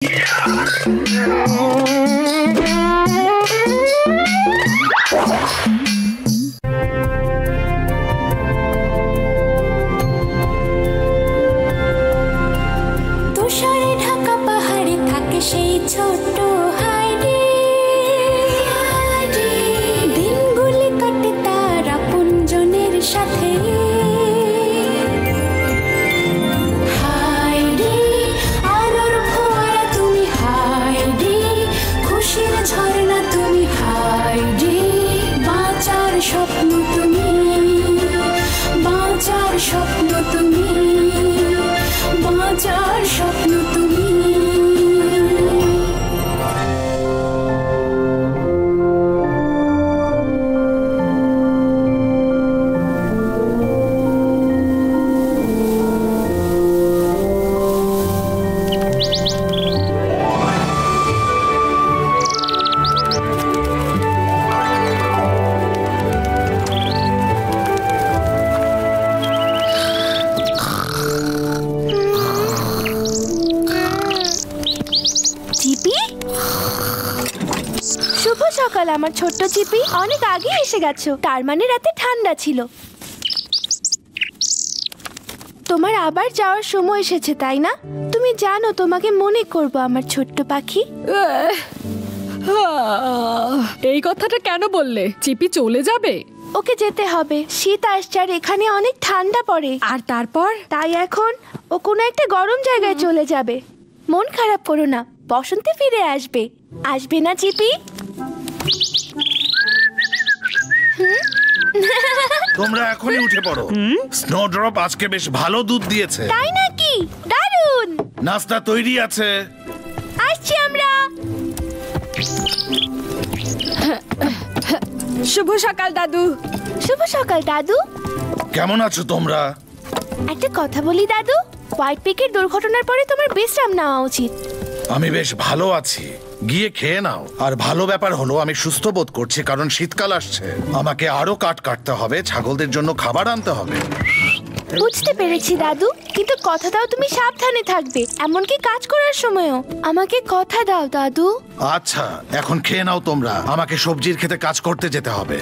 তুষারে ঢাকা পাহাড়ে থাকে সেই ছোট্ট হাইডি, দিনগুলি কাটে তার আপনজনের সাথে। হাইডি আলোর ফোয়ারা তুমি, হাইডি খুশির ঝর্ণা তুমি, হাইডি বাঁচার স্বপ্ন তুমি, বাঁচার স্বপ্ন তুমি, বাঁচার স্বপ্ন তুমি। চিপি, শুভ সকাল আমার ছোট্ট চিপি। অনেক আগে এসে গেছো, তার মানে রাতে ঠান্ডা ছিল। তোমার আবার যাওয়ার সময় এসেছে তাই না? তুমি জানো তোমাকে মনে করব আমার ছোট্ট পাখি। এই কথাটা কেন বললে? চিপি চলে যাবে? ওকে যেতে হবে, শীত আসছে আর এখানে অনেক ঠান্ডা পড়ে। আর তারপর? তাই এখন ও কোনো একটা গরম জায়গায় চলে যাবে। মন খারাপ করো না, বসন্তে ফিরে আসবে। আসবে না চিপি? তোমরা এখনই উঠে পড়ো। স্নোড্রপ আজকে বেশ ভালো দুধ দিয়েছে। তাই নাকি? দারুণ। নাস্তা তৈরি আছে। আসছি আমরা। শুভ সকাল দাদু। শুভ সকাল দাদু। কেমন আছো তোমরা? একটা কথা বলি দাদু, হোয়াইট পিকের দুর্ঘটনার পরে তোমার বিশ্রাম নেওয়া উচিত। আমি বেশ ভালো আছি, গিয়ে খেয়ে নাও। আর ভালো ব্যাপার হলো আমি সুস্থ বোধ করছি, কারণ শীতকাল আসছে। আমাকে আরো কাটতে হবে, ছাগলদের জন্য খাবার আনতে হবে। বুঝতে পেরেছি দাদু, কিন্তু কথা দাও তুমি সাবধানে থাকবে, এমনকি কাজ করার সময়ও। আমাকে কথা দাও দাদু। আচ্ছা, এখন খেয়ে নাও তোমরা। আমাকে সবজির খেতে কাজ করতে যেতে হবে।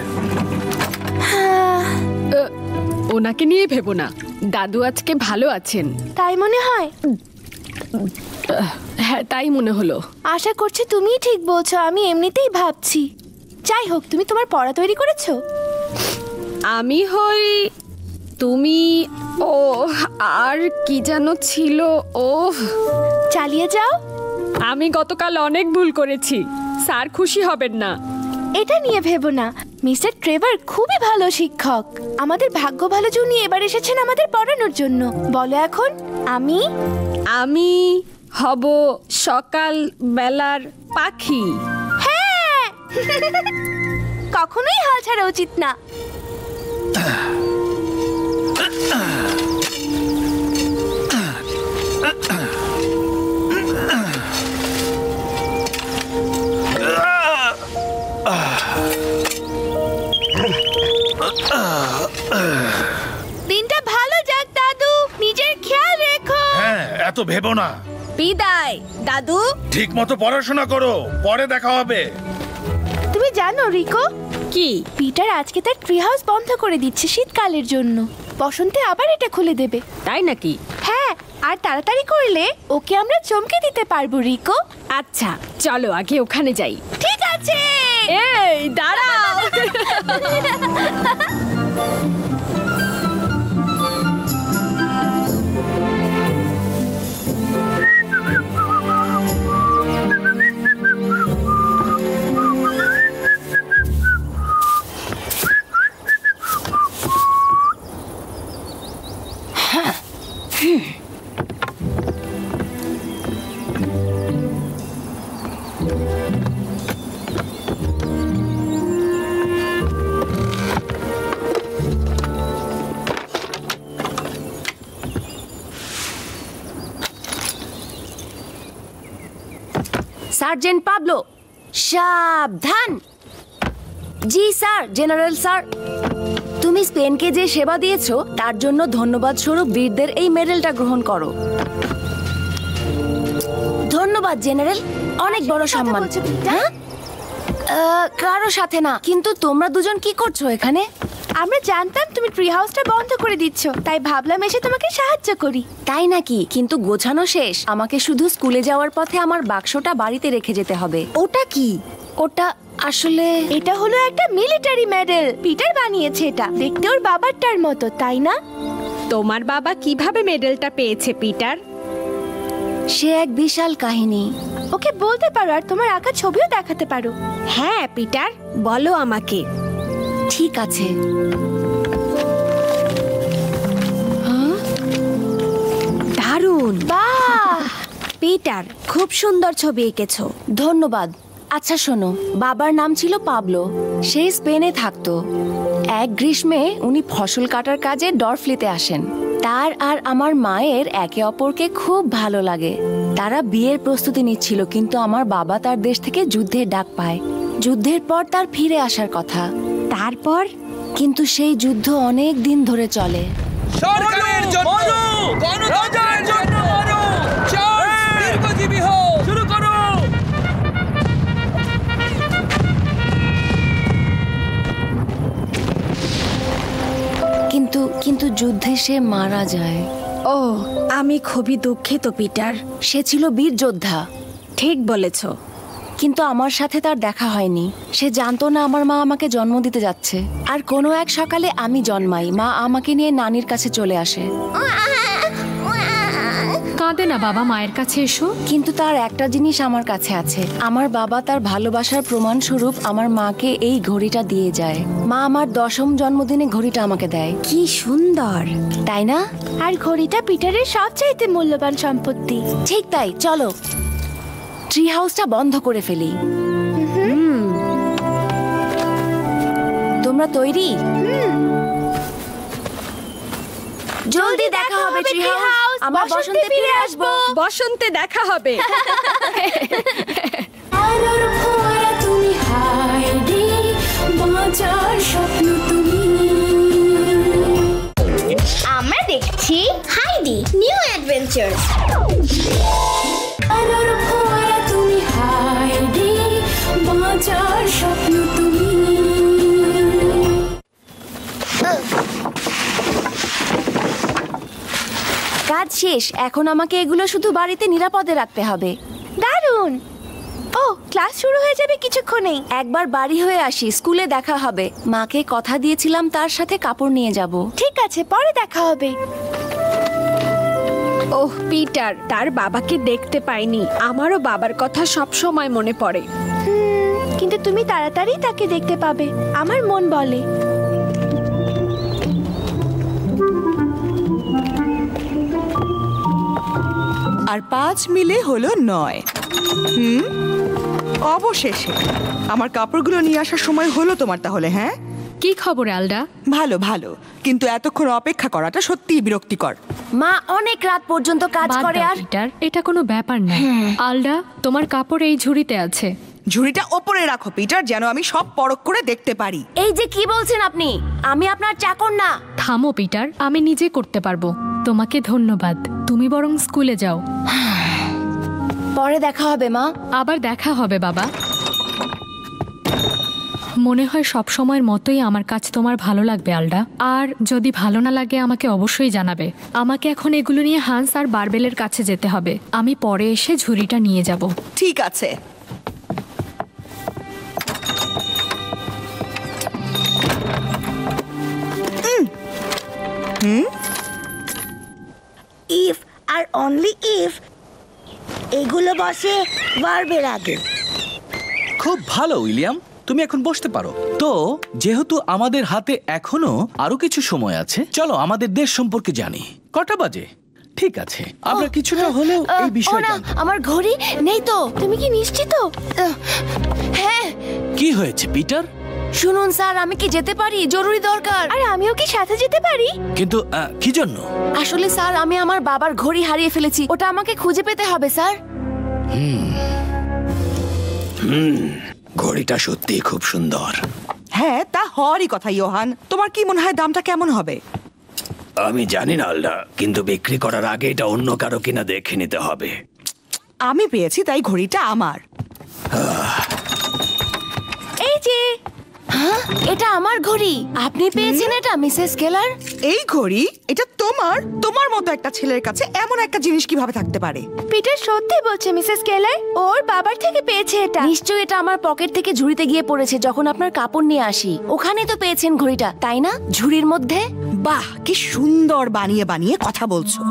ওনাকে নিয়ে ভেবো না, দাদু আজকে ভালো আছেন। তাই মনে হয়? হ্যাঁ, তাই মনে হলো। আশা করছি তুমিই ঠিক বলছো, আমি এমনিতেই ভাবছি। যাই হোক, তুমি তোমার পড়া তৈরি করেছো? আমি হই তুমি, ও আর কি যেন ছিল, ও চালিয়ে যাও। আমি গতকাল অনেক ভুল করেছি, স্যার খুশি হবেন না। এটা নিয়ে ভেবো না, মিস্টার ট্রেভার খুবই ভালো শিক্ষক। আমাদের ভাগ্য ভালো যে উনি এবার এসেছেন আমাদের পড়ানোর জন্য। বলো এখন। আমি হব সকাল বেলার পাখি। হ্যাঁ। কখনোই হাল ছাড়া উচিত না। দিনটা ভালো যাক দাদু, নিজের খেয়াল রেখো। হ্যাঁ, এত ভেবো না। বিদায় দাদু। ঠিক মতো পড়াশোনা করো, পরে দেখা হবে। তুমি জানো রিকো, কি? পিটার আজকে তার ট্রি হাউস বন্ধ করে দিচ্ছে শীতকালের জন্য। বসন্তে আবার এটা খুলে দেবে। তাই নাকি? হ্যাঁ, আর তাড়াতাড়ি করলে ওকে আমরা চমকে দিতে পারবো রিকো। আচ্ছা, চলো আগে ওখানে যাই। ঠিক আছে। এই দাঁড়াও। সার্জেন্ট পাবলো, সাবধান। জি স্যার, জেনারেল স্যার। তুমি স্পেনকে যে সেবা দিয়েছো তার জন্য ধন্যবাদ স্বরূপ বীরদের এই মেডেলটা গ্রহণ করো। ধন্যবাদ ধন্যবাদ জেনারেল, অনেক বড় সম্মান। হ্যাঁ? কারো সাথে না, কিন্তু তোমরা দুজন কি করছো এখানে? আমরা জানতাম তুমি ট্রি হাউসটা বন্ধ করে দিচ্ছ, তাই ভাবলাম এসে তোমাকে সাহায্য করি। তাই নাকি? কিন্তু গোছানো শেষ। আমাকে শুধু স্কুলে যাওয়ার পথে আমার বাক্সটা বাড়িতে রেখে যেতে হবে। ওটা কি? ওটা আসলে এটা হলো একটা মিলিটারি মেডেল। পিটার বানিয়েছে এটা, দেখতে ওর বাবারটার মতো, তাই না? তোমার বাবা কিভাবে মেডেলটা পেয়েছে পিটার? সে এক বিশাল কাহিনী। ওকে বলতে পারো, আর তোমার আঁকা ছবিও দেখাতে পারো। হ্যাঁ পিটার, বলো আমাকে। ঠিক আছে। দারুণ! বাহ, পিটার, খুব সুন্দর ছবি এঁকেছো। ধন্যবাদ। আচ্ছা শোনো, বাবার নাম ছিল পাবলো। সে স্পেনে থাকতো। এক গ্রীষ্মে উনি ফসল কাটার কাজে ডরফ্লিতে আসেন। তার আর আমার মায়ের একে অপরকে খুব ভালো লাগে। তারা বিয়ের প্রস্তুতি নিচ্ছিল, কিন্তু আমার বাবা তার দেশ থেকে যুদ্ধের ডাক পায়। যুদ্ধের পর তার ফিরে আসার কথা। তারপর? কিন্তু সেই যুদ্ধ অনেক দিন ধরে চলে। সরকারের জন্য, গণতন্ত্রের জন্য, চার্লস দীর্ঘজীবী হোক। শুরু করো। কিন্তু যুদ্ধে সে মারা যায়। ও, আমি খুবই দুঃখিত পিটার। সে ছিল বীর যোদ্ধা। ঠিক বলেছ। কিন্তু আমার সাথে তার দেখা হয়নি। সে জানতো না আমার মা আমাকে জন্ম দিতে যাচ্ছে। আর কোনো এক সকালে আমি জন্মাই। মা আমাকে নিয়ে নানির কাছে চলে আসে। কাঁদে না বাবা, মায়ের কাছে এসো। কিন্তু তার একটা জিনিস আমার কাছে আছে। আমার বাবা তার ভালোবাসার প্রমাণ স্বরূপ আমার মাকে এই ঘড়িটা দিয়ে যায়। মা আমার 10ম জন্মদিনে ঘড়িটা আমাকে দেয়। কি সুন্দর, তাই না? আর ঘড়িটা পিটারের সবচাইতে মূল্যবান সম্পত্তি। ঠিক তাই। চলো ট্রি হাউসটা বন্ধ করে ফেলি। তোমরা তৈরি? জলদি দেখা হবে ট্রি হাউস। আমরা বসন্তে ফিরে আসবো। বসন্তে দেখা হবে। আমরা দেখছি হাইডি নিউ অ্যাডভেঞ্চার্স। কাজ শেষ। এখন আমাকে এগুলো শুধু বাড়িতে নিরাপদে রাখতে হবে। দারুণ! ও, ক্লাস শুরু হয়ে যাবে কিছুক্ষণেই। একবার বাড়ি হয়ে আসি, স্কুলে দেখা হবে। মাকে কথা দিয়েছিলাম তার সাথে কাপড় নিয়ে যাব। ঠিক আছে, পরে দেখা হবে। ওহ পিটার, তার বাবাকে দেখতে পাইনি। আমারও বাবার কথা সব সময় মনে পড়ে। কিন্তু তুমি তাড়াতাড়ি তাকে দেখতে পাবে, আমার মন বলে। আর 5 মিলে হলো 9। অবশেষে আমার কাপড়গুলো নিয়ে আসার সময় হলো তোমার তাহলে। হ্যাঁ, কি খবর আলডা? ভালো ভালো, কিন্তু এতক্ষণ অপেক্ষা করাটা সত্যিই বিরক্তিকর। মা অনেক রাত পর্যন্ত কাজ বাদ করে। দাও, আর পিটার, এটা কোনো ব্যাপার না। আলডা, তোমার কাপড় এই ঝুড়িতে আছে। ঝুড়িটা ওপরে রাখো পিটার, যেন আমি সব পরখ করে দেখতে পারি। এই যে কি বলছেন আপনি? আমি আপনার চাকর না। থামো পিটার, আমি নিজে করতে পারবো। তোমাকে ধন্যবাদ। তুমি বরং স্কুলে যাও। পরে দেখা হবে মা। আবার দেখা হবে বাবা। মনে হয় সব সময়ের মতোই আমার কাজ তোমার ভালো লাগবে আলডা। আর যদি ভালো না লাগে আমাকে অবশ্যই জানাবে। আমাকে এখন এগুলো নিয়ে হান্স আর বারবেলের কাছে যেতে হবে। আমি পরে এসে ঝুড়িটা নিয়ে যাব। ঠিক আছে। ইফ আর অনলি ইফ এগুলো বসে ভার্বের আগে। খুব ভালো উইলিয়াম, তুমি এখন বসতে পারো। তো যেহেতু আমাদের হাতে এখনো আরো কিছু সময় আছে, চলো আমাদের দেশ সম্পর্কে জানি। কটা বাজে? ঠিক আছে, আমরা কিছুটা হলেও এই বিষয়টা। আমার ঘড়ি নেই তো। তুমি কি নিশ্চিত? হ্যাঁ। কি হয়েছে পিটার? শুনুন স্যার, আমি কি যেতে পারি? জরুরি দরকার। আর আমিও কি সাথে যেতে পারি? কিন্তু কি জন্য? আসলে স্যার, আমি আমার বাবার ঘড়ি হারিয়ে ফেলেছি। ওটা আমাকে খুঁজে পেতে হবে স্যার। ঘড়িটা সত্যি খুব সুন্দর। হ্যাঁ, তা হওয়ারই কথা। ইয়োহান, তোমার কি মনে হয় দামটা কেমন হবে? আমি জানি না আলডা, কিন্তু বিক্রি করার আগে এটা অন্য কারো কিনা দেখে নিতে হবে। আমি পেয়েছি, তাই ঘড়িটা আমার। এই যে হ্যাঁ, এটা আমার ঘড়ি। আপনি পেয়েছেন এটা মিসেস কেলার? এই ঘড়ি এটা তোমার মতো একটা ছেলের কাছে এমন একটা জিনিস কিভাবে থাকতে পারে? পিটার সত্যি বলছে মিসেস কেলার, ওর বাবার থেকে পেয়েছে এটা। নিশ্চয়ই এটা আমার পকেট থেকে ঝুড়িতে গিয়ে পড়েছে যখন আপনার কাপড় নিয়ে আসি। ওখানে তো পেয়েছেন ঘড়িটা, তাই না? ঝুড়ির মধ্যে। বাহ, কি সুন্দর বানিয়ে বানিয়ে কথা বলছো।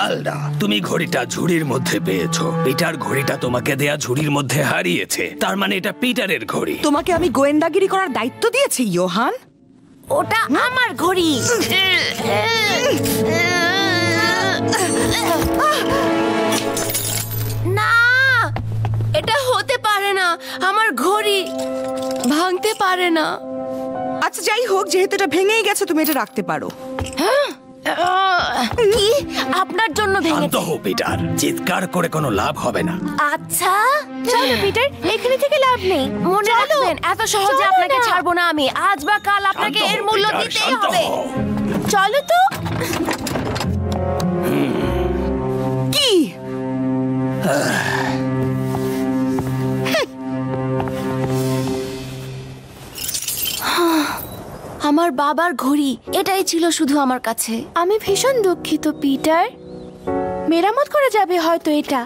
আলডা, তুমি ঘড়িটা ঝুড়ির মধ্যে পেয়েছো। পিটার ঘড়িটা তোমাকে দেয়া ঝুড়ির মধ্যে হারিয়েছে, তার মানে এটা পিটারের ঘড়ি। তোমাকে আমি গোয়েন্দাগিরি করার দায়িত্ব দিয়েছি ইয়োহান। ওটা আমার ঘড়ি। না, এটা হতে পারে না। আমার ঘড়ি ভাঙতে পারে না। আচ্ছা যাই হোক, যেহেতু এটা ভেঙেই গেছে তুমি এটা রাখতে পারো। কি? আপনার জন্য শান্ত ভেঙেছে? হও পিটার, চিৎকার করে কোনো লাভ হবে না। আচ্ছা চলো পিটার, এখানে থেকে লাভ নেই। মনে রাখবেন, এত সহজে চলো আপনাকে না। ছাড়বো না আমি। আজ বা কাল আপনাকে শান্ত এর হও, মূল্য পিটার, দিতেই শান্ত হবে। হও। চলো তো। কি? আমার বাবার ঘড়ি, এটাই ছিল শুধু আমার কাছে। আমি ভীষণ দুঃখিত পিটার, মেরামত করা যাবে হয়তো এটা।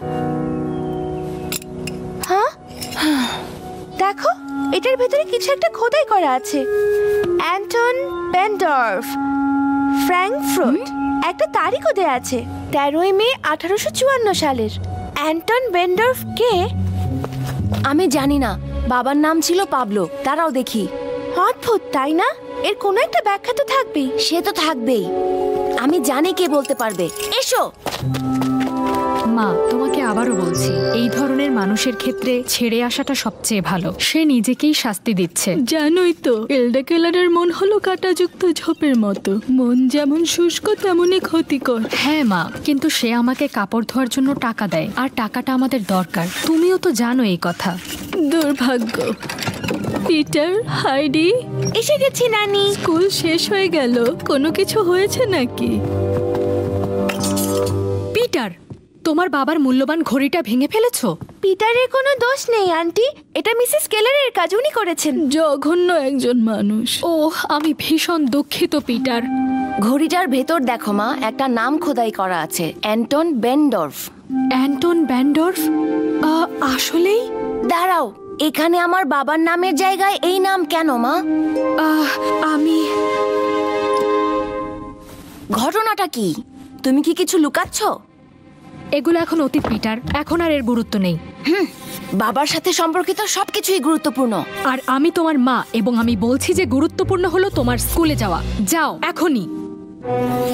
হ্যাঁ, দেখো এটার ভেতরে কিছু একটা খোদাই করা আছে। Anton Bendorf, Frankfurt. একটা তারিখও দেয়া আছে, 13ই মে 1854 সালের। অ্যান্টন বেন্ডর্ফ কে? আমি জানি না। বাবার নাম ছিল পাবলো। তারাও দেখি। অদ্ভুত তাই না? এর কোনো একটা ব্যাখ্যা তো থাকবেই। সে তো থাকবেই। আমি জানি কে বলতে পারবে। এসো। মা, তোমাকে আবারও বলছি, এই ধরনের মানুষের ক্ষেত্রে ছেড়ে আসাটা সবচেয়ে ভালো। সে নিজেকেই শাস্তি দিচ্ছে। জানোই তো, এলডা কেলারের মন হলো কাঁটাযুক্ত ঝোপের মতো। মন যেমন শুষ্ক তেমনই ক্ষতিকর। হ্যাঁ মা, কিন্তু সে আমাকে কাপড় ধোয়ার জন্য টাকা দেয়, আর টাকাটা আমাদের দরকার। তুমিও তো জানো এই কথা। দুর্ভাগ্য। পিটার, হাইডি, এসে গেছি নানি। স্কুল শেষ হয়ে গেল, কোনো কিছু হয়েছে নাকি? পিটার, তোমার বাবার মূল্যবান ঘড়িটা ভেঙে ফেলেছো? পিটারের কোনো দোষ নেই আন্টি, এটা মিসেস কেলারের কাজ, উনি করেছেন। জঘন্য একজন মানুষ। ওহ, আমি ভীষণ দুঃখিত পিটার। ঘড়িটার ভেতর দেখো মা, একটা নাম খোদাই করা আছে, অ্যান্টন বেন্ডর্ফ। অ্যান্টন বেন্ডর্ফ? আসলেই? দাঁড়াও, এখানে আমার বাবার নামের জায়গায় এই নাম কেন মা? আমি ঘটনাটা কি? তুমি কি কিছু লুকাচ্ছ? এগুলো এখন অতীত পিটার, এখন আর এর গুরুত্ব নেই। বাবার সাথে সম্পর্কিত সবকিছুই গুরুত্বপূর্ণ। আর আমি তোমার মা, এবং আমি বলছি যে গুরুত্বপূর্ণ হলো তোমার স্কুলে যাওয়া। যাও এখনই।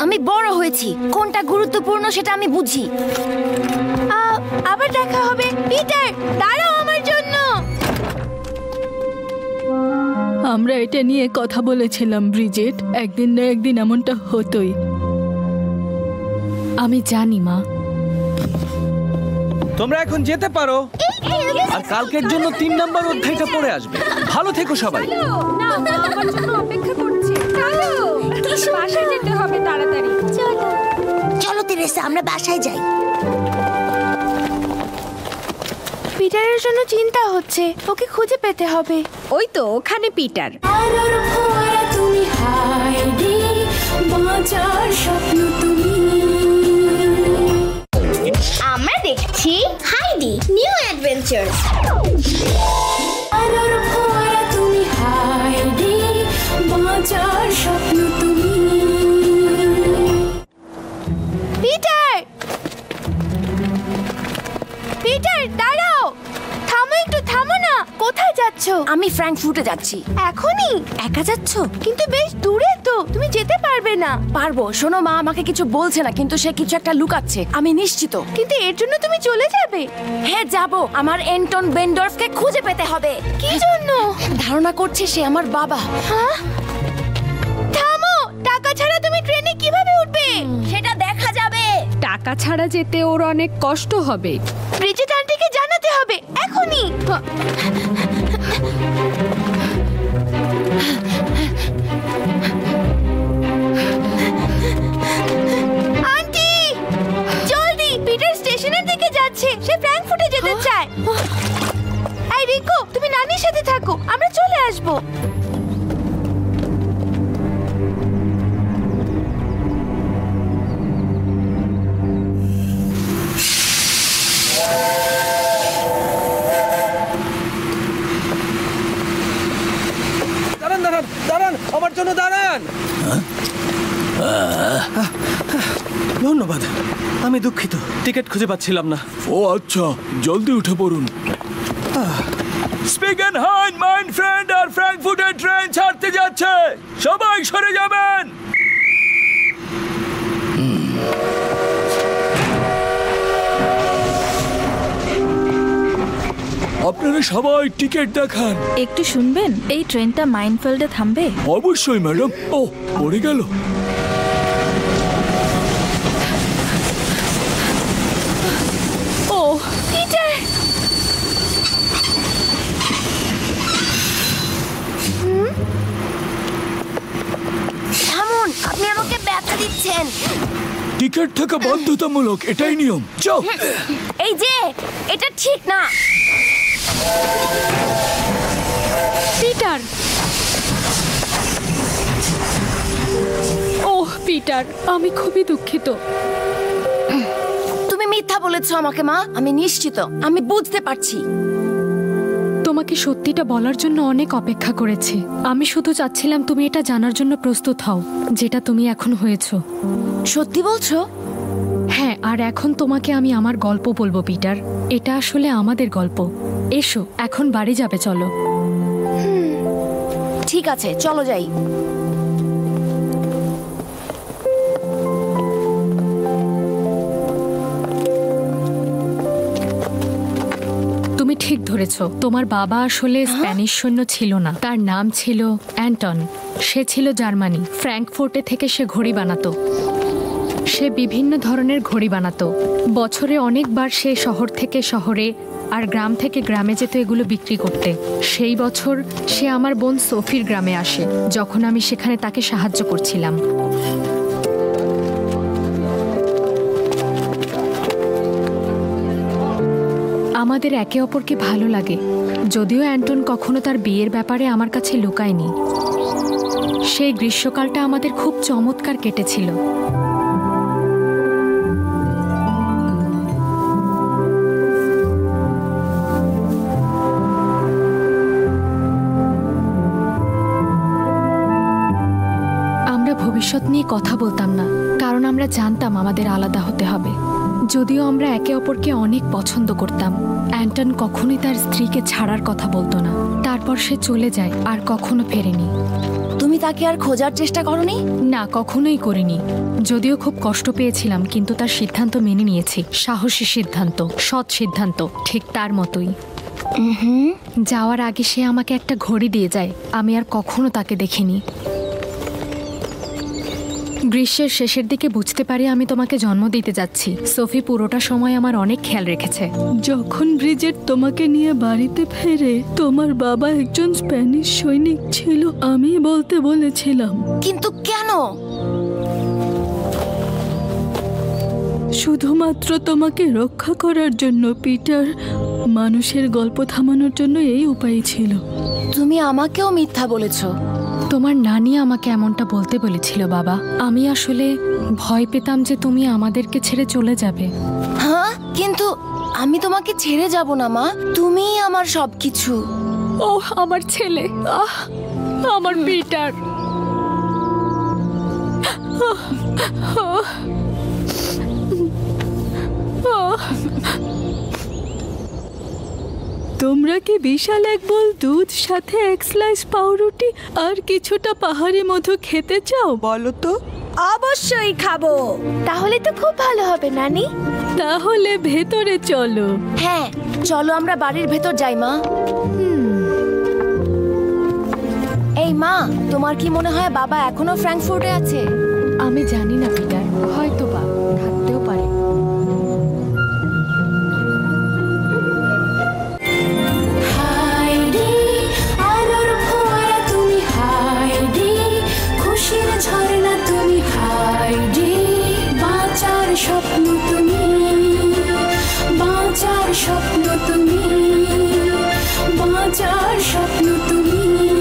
আমি বড় হয়েছি, কোনটা গুরুত্বপূর্ণ সেটা আমি বুঝি। আবার দেখা হবে। পিটার, দাঁড়াও আমার জন্য। আমরা এটা নিয়ে কথা বলেছিলাম ব্রিজেট, একদিন না একদিন এমনটা হতোই। আমি জানি মা। তোমরা এখন যেতে পারো, আর কালকের জন্য 3 নম্বর অধ্যায়টা পড়ে আসবে। ভালো থেকো সবাই। আমার জন্য অপেক্ষা করছে। চলো, বাসায় যেতে হবে তাড়াতাড়ি। চলো তেরেসা, আমরা বাসায় যাই। পিটারের জন্য চিন্তা হচ্ছে, ওকে খুঁজে পেতে হবে। ওই তো ওখানে পিটার। আমরা দেখছি হাইডি নিউ অ্যাডভেঞ্চার। পিটার, পিটার দাঁড়াও, থামো একটু, থামো না। কোথায় যাচ্ছ? আমি ফ্র্যাঙ্কফুর্টে যাচ্ছি। এখনই? একা যাচ্ছ? কিন্তু বেশ দূরে তো, তুমি যেতে পারবে না। পারবো। শোনো মা, আমাকে কিছু বলছে না, কিন্তু সে কিছু একটা লুকাচ্ছে, আমি নিশ্চিত। কিন্তু এর জন্য তুমি চলে যাবে? হ্যাঁ যাব। আমার অ্যান্টন বেন্ডর্ফকে খুঁজে পেতে হবে। কি জন্য? ধারণা করছি সে আমার বাবা। হ্যাঁ? থামো, টাকা ছাড়া তুমি ট্রেনে কিভাবে উঠবে? সেটা দেখা যাবে। টাকা ছাড়া যেতে ওর অনেক কষ্ট হবে। ব্রিজেট আন্টিকে জানাতে হবে এখনই। আন্টি, জলদি! পিটার স্টেশনের দিকে যাচ্ছে, সে ফ্র্যাঙ্কফুর্ট এই রিকো, তুমি নানির সাথে থাকো, আমরা চলে আসবো। দাঁড়ান দাঁড়ান দাঁড়ান, আমার জন্য দাঁড়ান। ধন্যবাদ, আমি দুঃখিত, টিকিট খুঁজে পাচ্ছিলাম না। ও আচ্ছা, জলদি উঠে পড়ুন। স্পিগেনহাইম মাইন ফ্রেন্ড আর ফ্র্যাঙ্কফুর্টের ট্রেন ছাড়তে যাচ্ছে, সবাই সরে যাবেন। আপনারা সবাই টিকিট দেখান। একটু শুনবেন, এই ট্রেনটা মাইনফিল্ডে থামবে? অবশ্যই ম্যাডাম। ও, পড়ে গেল। ও পিটার, থামুন, আপনি আমাকে ব্যথা দিচ্ছেন। টিকিট থাকা বাধ্যতামূলক, এটাই নিয়ম। চল। এই যে, এটা ঠিক না। পিটার, ওহ পিটার, আমি খুবই দুঃখিত। তুমি মিথ্যা বলেছো আমাকে মা, আমি নিশ্চিত, আমি বুঝতে পারছি। তোমাকে সত্যিটা বলার জন্য অনেক অপেক্ষা করেছি। আমি শুধু চাচ্ছিলাম তুমি এটা জানার জন্য প্রস্তুত হও, যেটা তুমি এখন হয়েছো। সত্যি বলছো? হ্যাঁ, আর এখন তোমাকে আমি আমার গল্প বলবো পিটার। এটা আসলে আমাদের গল্প। এসো, এখন বাড়ি যাবে, চলো। ঠিক আছে, চলো যাই। তুমি ঠিক ধরেছো, তোমার বাবা আসলে স্প্যানিশ সৈন্য ছিল না, তার নাম ছিল অ্যান্টন। সে ছিল জার্মানি। ফ্র্যাঙ্কফুর্টে থেকে সে ঘড়ি বানাতো। সে বিভিন্ন ধরনের ঘড়ি বানাতো। বছরে অনেকবার সে শহর থেকে শহরে আর গ্রাম থেকে গ্রামে যেত এগুলো বিক্রি করতে। সেই বছর সে আমার বোন সোফির গ্রামে আসে, যখন আমি সেখানে তাকে সাহায্য করছিলাম। আমাদের একে অপরকে ভালো লাগে, যদিও অ্যান্টন কখনো তার বিয়ের ব্যাপারে আমার কাছে লুকায়নি। সেই গ্রীষ্মকালটা আমাদের খুব চমৎকার কেটেছিল। আমরা ভবিষ্যৎ নিয়ে কথা বলতাম না, কারণ আমরা জানতাম আমাদের আলাদা হতে হবে। যদিও আমরা একে অপরকে অনেক পছন্দ করতাম। অ্যান্টন কখনোই তার স্ত্রীকে ছাড়ার কথা বলতো না। তারপর সে চলে যায় আর কখনো ফেরেনি। তুমি তাকে আর খোঁজার চেষ্টা করনি? না, কখনোই করিনি। যদিও খুব কষ্ট পেয়েছিলাম, কিন্তু তার সিদ্ধান্ত মেনে নিয়েছি। সাহসী সিদ্ধান্ত, সৎ সিদ্ধান্ত, ঠিক তার মতোই। যাওয়ার আগে সে আমাকে একটা ঘড়ি দিয়ে যায়। আমি আর কখনো তাকে দেখিনি। গ্রীষ্মের শেষের দিকে বুঝতে পারি আমি তোমাকে জন্ম দিতে যাচ্ছি। সোফি পুরোটা সময় আমার অনেক খেয়াল রেখেছে। যখন ব্রিজেট তোমাকে নিয়ে বাড়িতে ফেরে, তোমার বাবা একজন স্প্যানিশ সৈনিক ছিল, আমি বলতে বলেছিলাম। কিন্তু কেন? শুধুমাত্র তোমাকে রক্ষা করার জন্য পিটার। মানুষের গল্প থামানোর জন্য এই উপায় ছিল। তুমি আমাকেও মিথ্যা বলেছো। তোমার নানি আমাকে এমনটা বলতে বলেছিল বাবা। আমি আসলে ভয় পেতাম যে তুমি আমাদেরকে ছেড়ে চলে যাবে। হ্যাঁ, কিন্তু আমি তোমাকে ছেড়ে যাব না মা, তুমিই আমার সবকিছু। ওহ, আমার ছেলে, আমার পিটার। তোমরা কি বিশাল এক বোল দুধ, সাথে এক স্লাইস পাউরুটি আর কিছুটা পাহাড়ি মধু খেতে চাও? বলো তো। অবশ্যই খাবো। তাহলে তো খুব ভালো হবে নানি। তাহলে ভেতরে চলো। হ্যাঁ, চলো আমরা বাড়ির ভেতর যাই মা। এই মা, তোমার কি মনে হয় বাবা এখনো ফ্র্যাঙ্কফুর্টে আছে? আমি জানি না পিটার, হয়তো বা থাকতেও পারে। ঝর্ণা তুমি, হাইডি, বাঁচার স্বপ্ন তুমি, বাঁচার স্বপ্ন তুমি। আমার স্বপ্ন তুমি